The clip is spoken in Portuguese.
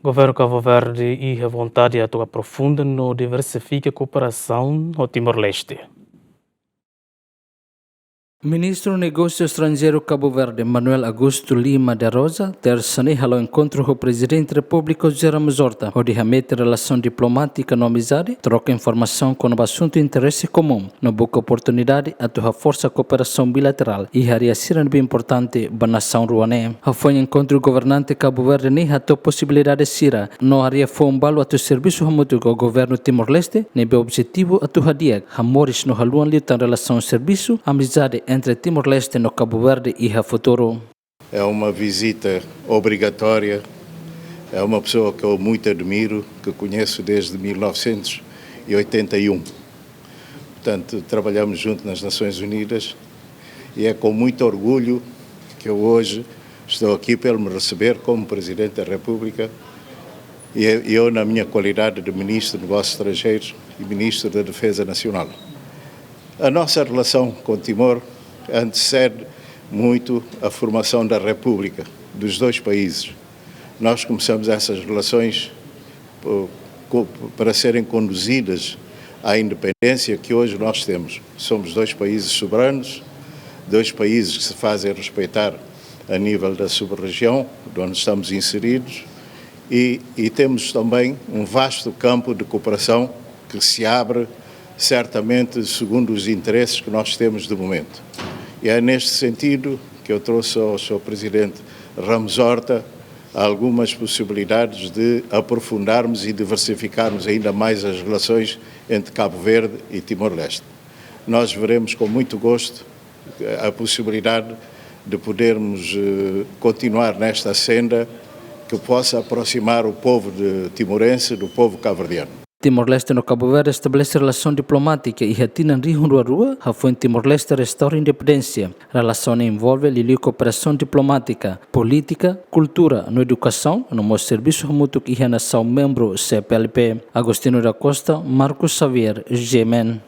Governo Cabo Verde e a vontade de atuar profunda no diversifica a cooperação ao Timor-Leste. Ministro do Negócio Estrangeiro Cabo Verde, Manuel Augusto Lima da Rosa, terça-feira ao encontro com o Presidente da República, José Ramos Horta, onde remete relação diplomática na amizade, troca informação com o assunto de interesse comum, no boca oportunidade a tua força a cooperação bilateral e área ser bem importante para a nação ruané. Foi encontro governante Cabo Verde nem a tua possibilidade de sira, no área foi balo a tu serviço mútuo com o governo Timor-Leste, nem objetivo a tua dia, amores no haluan liutan relação serviço, amizade entre Timor-Leste no Cabo Verde e o futuro. É uma visita obrigatória, é uma pessoa que eu muito admiro, que conheço desde 1981. Portanto, trabalhamos juntos nas Nações Unidas e é com muito orgulho que eu hoje estou aqui para ele me receber como Presidente da República e eu na minha qualidade de Ministro dos Negócios Estrangeiros e Ministro da Defesa Nacional. A nossa relação com Timor antecede muito a formação da República dos dois países. Nós começamos essas relações para serem conduzidas à independência que hoje nós temos. Somos dois países soberanos, dois países que se fazem respeitar a nível da sub-região, onde estamos inseridos, e temos também um vasto campo de cooperação que se abre certamente segundo os interesses que nós temos de momento. E é neste sentido que eu trouxe ao Sr. Presidente Ramos Horta algumas possibilidades de aprofundarmos e diversificarmos ainda mais as relações entre Cabo Verde e Timor-Leste. Nós veremos com muito gosto a possibilidade de podermos continuar nesta senda que possa aproximar o povo de timorense do povo cabo-verdiano. Timor-Leste no Cabo Verde estabelece relação diplomática e retina em Rio Rua, a foi Timor-Leste restaura a independência. Relação envolve a cooperação diplomática, política, cultura, na educação, no serviço mútuo e a nação membro CPLP. Agostinho da Costa, Marcos Xavier, Gemen.